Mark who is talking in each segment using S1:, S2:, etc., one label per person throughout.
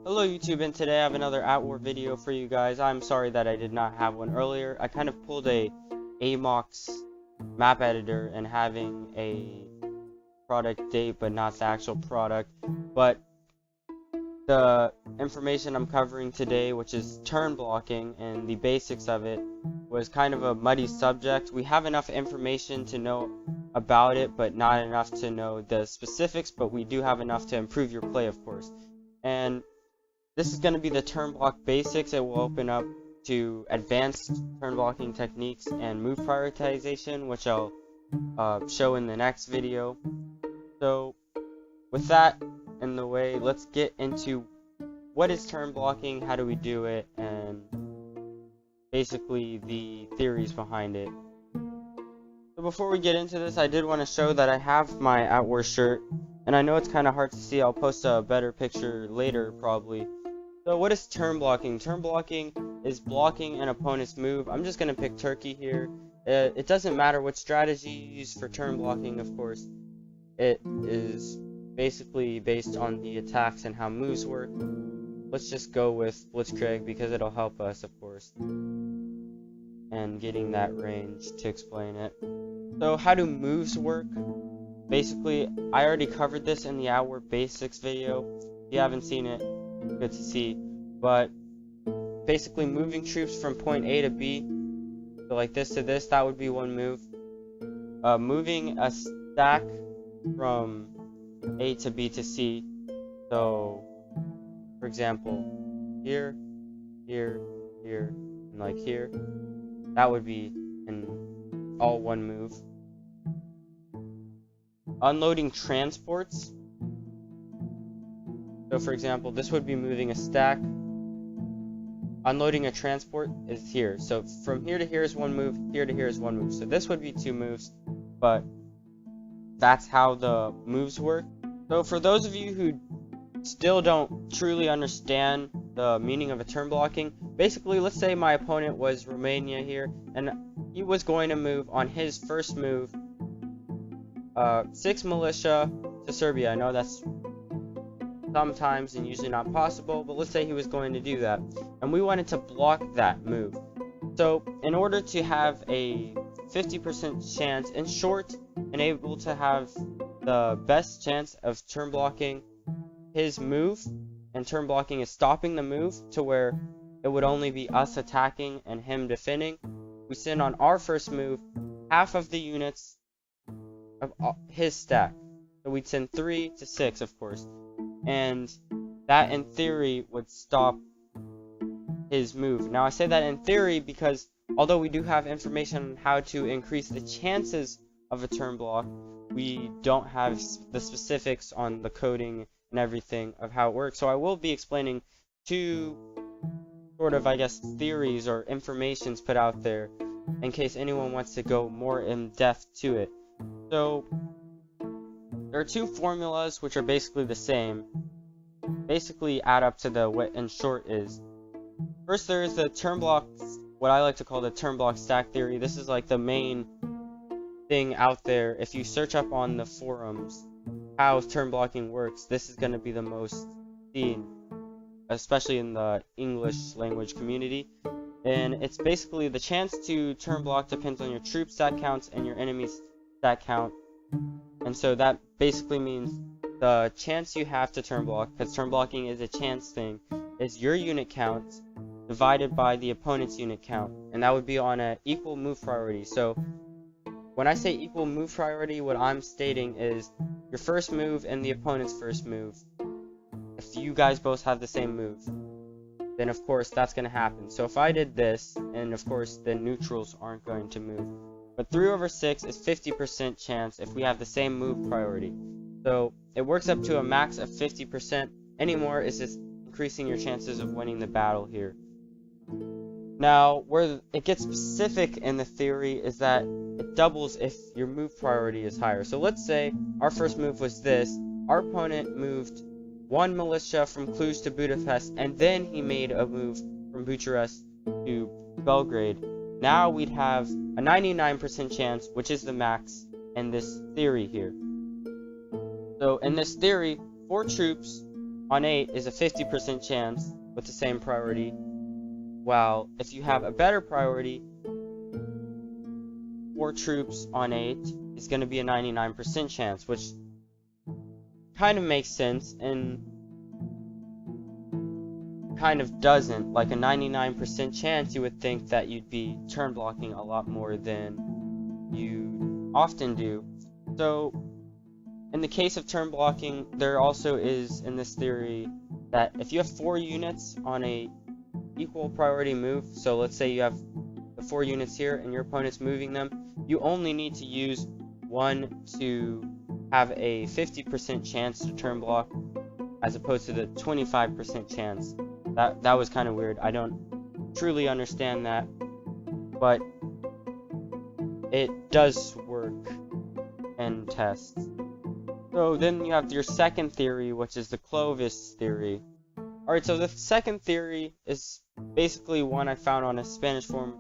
S1: Hello YouTube, and today I have another AtWar video for you guys. I'm sorry that I did not have one earlier. I kind of pulled a Amok's map editor and having a product date but not the actual product. But the information I'm covering today, which is turn blocking and the basics of it, was kind of a muddy subject. We have enough information to know about it, but not enough to know the specifics, but we do have enough to improve your play, of course. And this is going to be the turn block basics. It will open up to advanced turn blocking techniques and move prioritization, which I'll show in the next video. So with that in the way, let's get into what is turn blocking, how do we do it, and basically the theories behind it. So before we get into this, I did want to show that I have my AtWar shirt, and I know it's kind of hard to see. I'll post a better picture later probably. So what is turn blocking? Turn blocking is blocking an opponent's move. I'm just going to pick turkey here. It doesn't matter what strategy you use for turn blocking, of course. It is basically based on the attacks and how moves work. Let's just go with Blitzkrieg because it'll help us, of course, and getting that range to explain it. So how do moves work? Basically, I already covered this in the AtWar basics video. If you haven't seen it, good to see. But basically, moving troops from point A to B, so like this to this, that would be one move. Moving a stack from A to B to C, so for example, here, here, here, and like here, that would be in all one move. Unloading transports. So for example, this would be moving a stack. Unloading a transport is here. So from here to here is one move, here to here is one move. So this would be two moves, but that's how the moves work. So for those of you who still don't truly understand the meaning of a turn blocking, basically, let's say my opponent was Romania here, and he was going to move on his first move 6 militia to Serbia. I know that's sometimes and usually not possible, but let's say he was going to do that, and we wanted to block that move. So in order to have a 50% chance, in short, and able to have the best chance of turn blocking his move, and turn blocking is stopping the move to where it would only be us attacking and him defending, we send on our first move half of the units of his stack. So we'd send 3 to 6, of course, and that in theory would stop his move. Now I say that in theory because although we do have information on how to increase the chances of a turn block, we don't have the specifics on the coding and everything of how it works. So I will be explaining two sort of, I guess, theories or informations put out there in case anyone wants to go more in depth to it. So there are two formulas which are basically the same, basically add up to the what in short is. First, there is the turn block, what I like to call the turn block stack theory. This is like the main thing out there. If you search up on the forums how turn blocking works, this is going to be the most seen, especially in the English language community. And it's basically the chance to turn block depends on your troop stat counts and your enemy's stat count. And so that basically means the chance you have to turn block, because turn blocking is a chance thing, is your unit count divided by the opponent's unit count, and that would be on an equal move priority. So when I say equal move priority, what I'm stating is your first move and the opponent's first move. If you guys both have the same move, then of course that's going to happen. So if I did this, and of course the neutrals aren't going to move, but 3 over 6 is 50% chance if we have the same move priority. So it works up to a max of 50%. Any more is just increasing your chances of winning the battle here. Now, where it gets specific in the theory is that it doubles if your move priority is higher. So let's say our first move was this. Our opponent moved 1 militia from Cluj to Budapest, and then he made a move from Bucharest to Belgrade. Now we'd have a 99% chance, which is the max, in this theory here. So in this theory, 4 troops on 8 is a 50% chance with the same priority, while if you have a better priority, 4 troops on 8 is going to be a 99% chance, which kind of makes sense and kind of doesn't. Like a 99% chance, you would think that you'd be turn blocking a lot more than you often do. So in the case of turn blocking, there also is in this theory that if you have 4 units on a equal priority move, so let's say you have the 4 units here and your opponent's moving them, you only need to use 1 to have a 50% chance to turn block as opposed to the 25% chance. That was kind of weird. I don't truly understand that, but it does work in tests. So then you have your second theory, which is the Clovis theory. Alright, so the second theory is basically one I found on a Spanish forum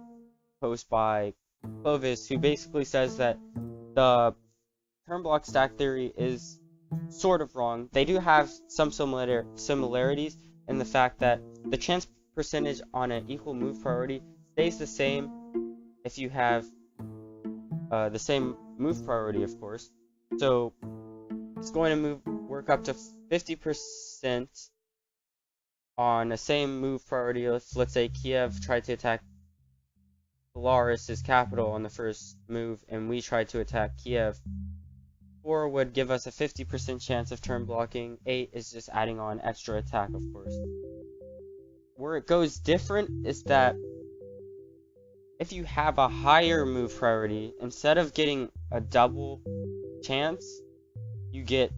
S1: post by Clovis, who basically says that the turn block stack theory is sort of wrong. They do have some similarities in the fact that the chance percentage on an equal move priority stays the same if you have the same move priority, of course. So it's going to work up to 50% on the same move priority. Let's say Kiev tried to attack Belarus's capital on the first move, and we tried to attack Kiev. 4 would give us a 50% chance of turn blocking. 8 is just adding on extra attack, of course. Where it goes different is that if you have a higher move priority, instead of getting a double chance, you get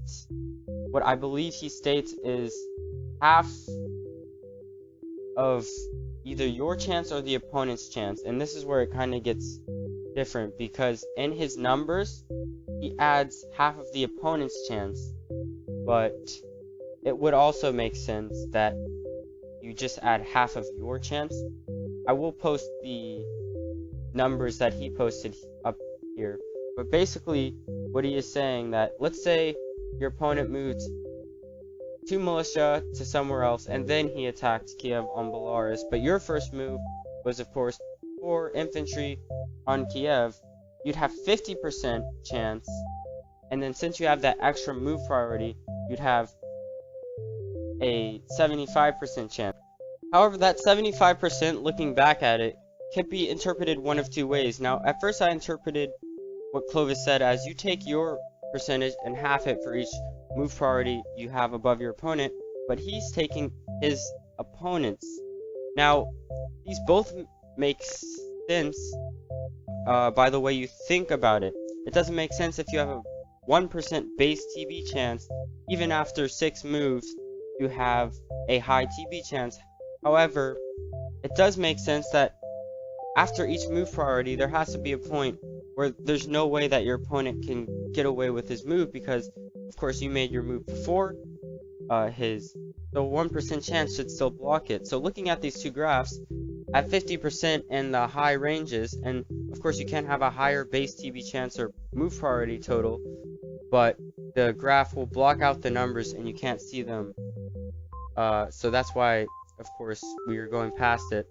S1: what I believe he states is half of either your chance or the opponent's chance. And this is where it kind of gets different, because in his numbers he adds half of the opponent's chance, but it would also make sense that you just add half of your chance. I will post the numbers that he posted up here, but basically what he is saying, that let's say your opponent moved 2 militia to somewhere else and then he attacked Kiev on Belarus, but your first move was of course 4 infantry on Kiev. You'd have 50% chance, and then since you have that extra move priority, you'd have a 75% chance. However, that 75%, looking back at it, can be interpreted one of 2 ways. Now, at first I interpreted what Clovis said as you take your percentage and half it for each move priority you have above your opponent, but he's taking his opponent's. Now, these both make sense by the way you think about it. It doesn't make sense if you have a 1% base TB chance, even after 6 moves, you have a high TB chance. However, it does make sense that after each move priority, there has to be a point where there's no way that your opponent can get away with his move, because of course you made your move before his, so 1% chance should still block it. So looking at these 2 graphs, at 50% in the high ranges, and of course you can have a higher base TB chance or move priority total, but the graph will block out the numbers and you can't see them. So that's why, of course, we are going past it.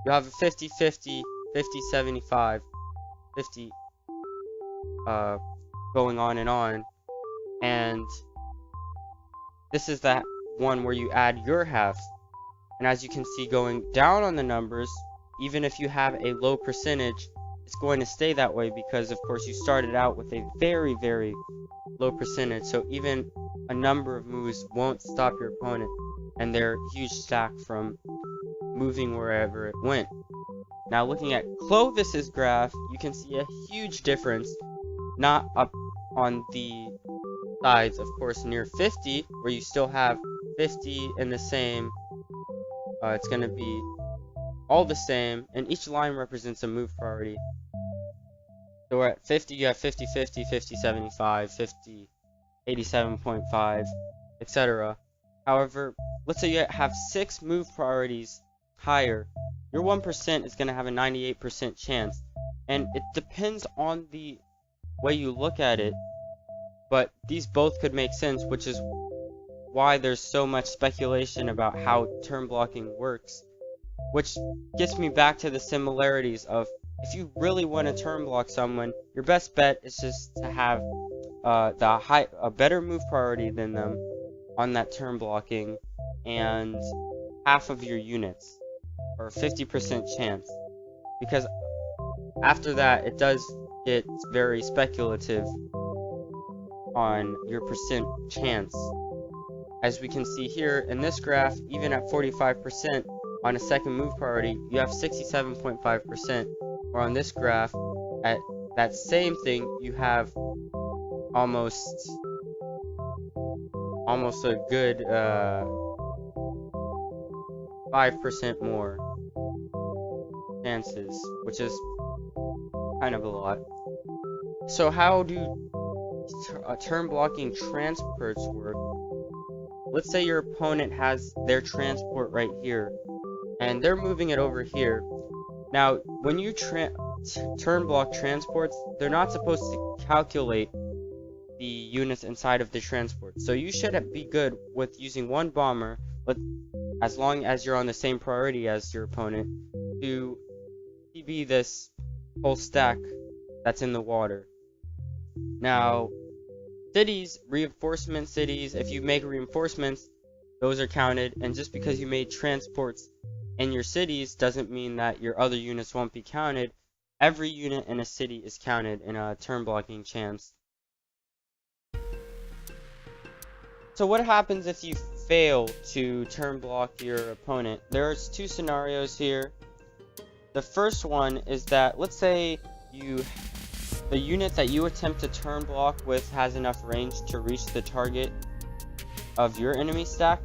S1: You have a 50-50, 50-75, 50 going on, and this is that one where you add your halves. And as you can see, going down on the numbers, even if you have a low percentage, it's going to stay that way because of course you started out with a very, very low percentage. So even a number of moves won't stop your opponent and their huge stack from moving wherever it went. Now looking at Clovis's graph, you can see a huge difference, not up on the sides, of course, near 50, where you still have 50 in the same, it's going to be all the same, and each line represents a move priority. So we're at 50, you have 50-50, 50-75, 50-87.5, etc. However, let's say you have 6 move priorities higher, your 1% is going to have a 98% chance. And it depends on the way you look at it, but these both could make sense, which is why there's so much speculation about how turn blocking works, which gets me back to the similarities of, if you really want to turn block someone, your best bet is just to have a better move priority than them on that turn blocking, and half of your units, or 50% chance, because after that it does get very speculative on your percent chance. As we can see here in this graph, even at 45% on a second move priority, you have 67.5%, or on this graph, at that same thing, you have almost a good 5% more chances, which is kind of a lot. So how do turn blocking transports work? Let's say your opponent has their transport right here, and they're moving it over here. Now, when you turn block transports, they're not supposed to calculate the units inside of the transport. So you should be good with using one bomber, as long as you're on the same priority as your opponent, to TB this whole stack that's in the water. Now, cities, reinforcement cities, if you make reinforcements, those are counted, and just because you made transports in your cities doesn't mean that your other units won't be counted. Every unit in a city is counted in a turn blocking chance. So what happens if you fail to turn block your opponent? There's two scenarios here. The first one is that, let's say the unit that you attempt to turn block with has enough range to reach the target of your enemy stack,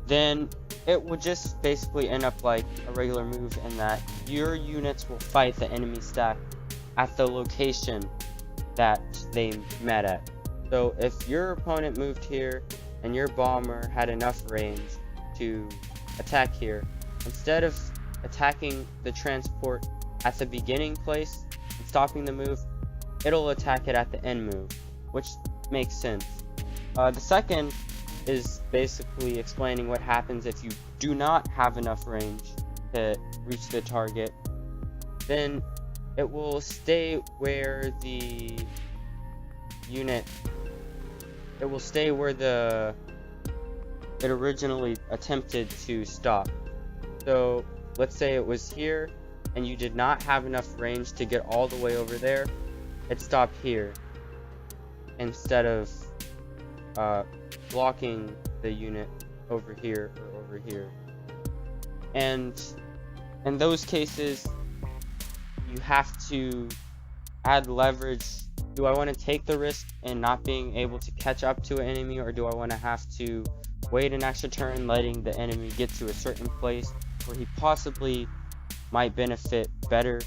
S1: then it would just basically end up like a regular move, in that your units will fight the enemy stack at the location that they met at. So if your opponent moved here and your bomber had enough range to attack here, instead of attacking the transport at the beginning place and stopping the move, it'll attack it at the end move, which makes sense. The second is basically explaining what happens if you do not have enough range to reach the target. Then it will stay where the unit, it will stay where it originally attempted to stop. So let's say it was here and you did not have enough range to get all the way over there, it stopped here instead of blocking the unit over here or over here. And in those cases, you have to add leverage. Do I want to take the risk in not being able to catch up to an enemy, or do I want to have to wait an extra turn, letting the enemy get to a certain place where he possibly might benefit better?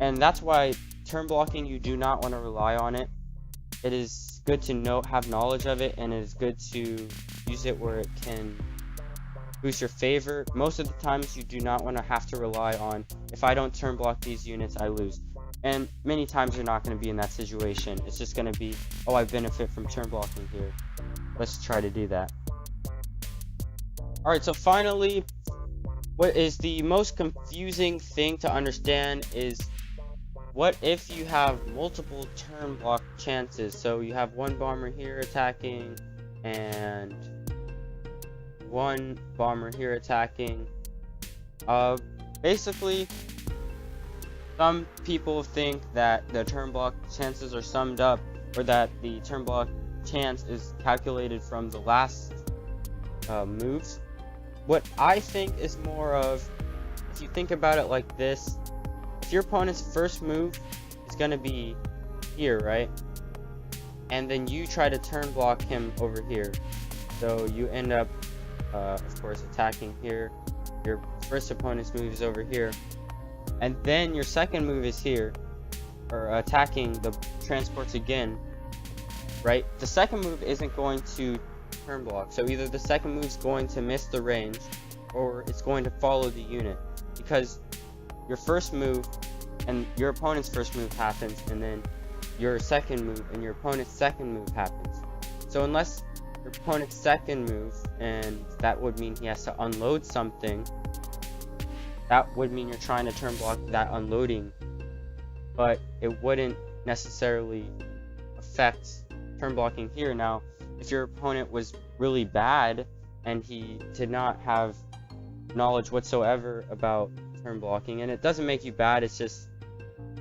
S1: And that's why turn blocking, you do not want to rely on it. It is good to have knowledge of it, and it is good to use it where it can boost your favor. Most of the times you do not want to have to rely on, if I don't turn block these units, I lose. And many times you're not going to be in that situation. It's just going to be, oh, I benefit from turn blocking here. Let's try to do that. Alright, so finally, what is the most confusing thing to understand is, what if you have multiple turn block chances? So you have one bomber here attacking and one bomber here attacking. Basically, some people think that the turn block chances are summed up, or that the turn block chance is calculated from the last moves. What I think is more of, if you think about it like this, if your opponent's first move is going to be here, right? And then you try to turn block him over here. So you end up, of course, attacking here. Your first opponent's move is over here. And then your second move is here, or attacking the transports again, right? The second move isn't going to turn block. So either the second move is going to miss the range, or it's going to follow the unit. Because your first move and your opponent's first move happens, and then your second move and your opponent's second move happens. So unless your opponent's second move, and that would mean he has to unload something. That would mean you're trying to turn block that unloading, but it wouldn't necessarily affect turn blocking here. Now, if your opponent was really bad and he did not have knowledge whatsoever about turn blocking, and it doesn't make you bad, it's just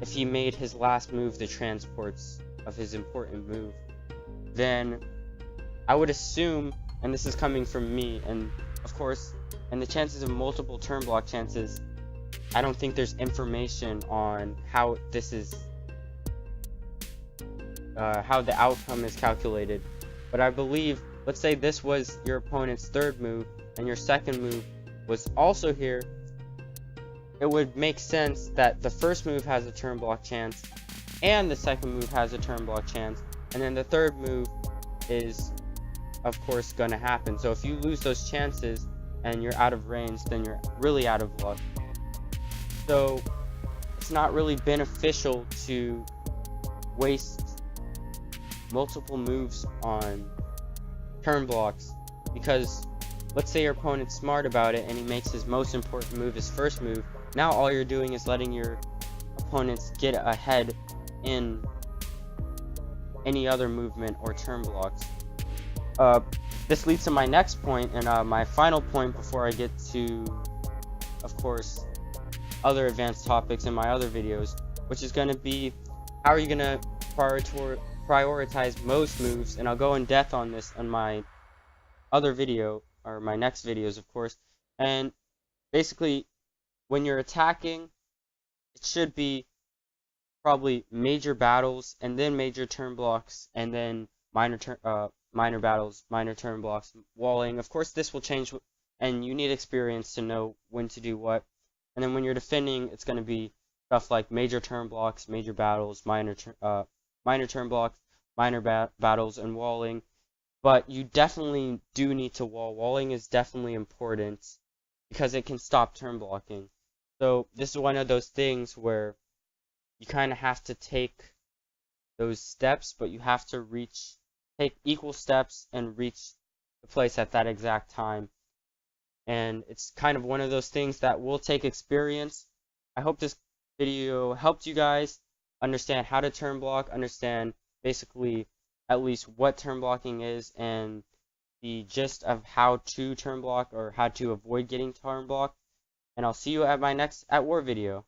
S1: if he made his last move the transports of his important move, then I would assume, and this is coming from me, and of course, and the chances of multiple turn block chances, I don't think there's information on how this is, how the outcome is calculated. But I believe, let's say this was your opponent's third move, and your second move was also here, it would make sense that the first move has a turn block chance, and the second move has a turn block chance, and then the third move is, of course, gonna happen. So if you lose those chances, and you're out of range, then you're really out of luck. So it's not really beneficial to waste multiple moves on turn blocks, because let's say your opponent's smart about it and he makes his most important move his first move. Now all you're doing is letting your opponents get ahead in any other movement or turn blocks. This leads to my next point, and my final point before I get to, of course, other advanced topics in my other videos, which is going to be how are you going to prioritize most moves, and I'll go in depth on this on my other video, or my next videos, of course. And basically, when you're attacking, it should be probably major battles, and then major turn blocks, and then minor battles, minor turn blocks, walling. Of course, this will change, and you need experience to know when to do what. And then when you're defending, it's going to be stuff like major turn blocks, major battles, minor turn blocks, minor battles, and walling. But you definitely do need to wall. Walling is definitely important because it can stop turn blocking. So this is one of those things where you kind of have to take those steps, but you have to take equal steps and reach the place at that exact time. And it's kind of one of those things that will take experience. I hope this video helped you guys understand how to turn block, understand basically at least what turn blocking is, and the gist of how to turn block or how to avoid getting turn blocked. And I'll see you at my next AtWar video.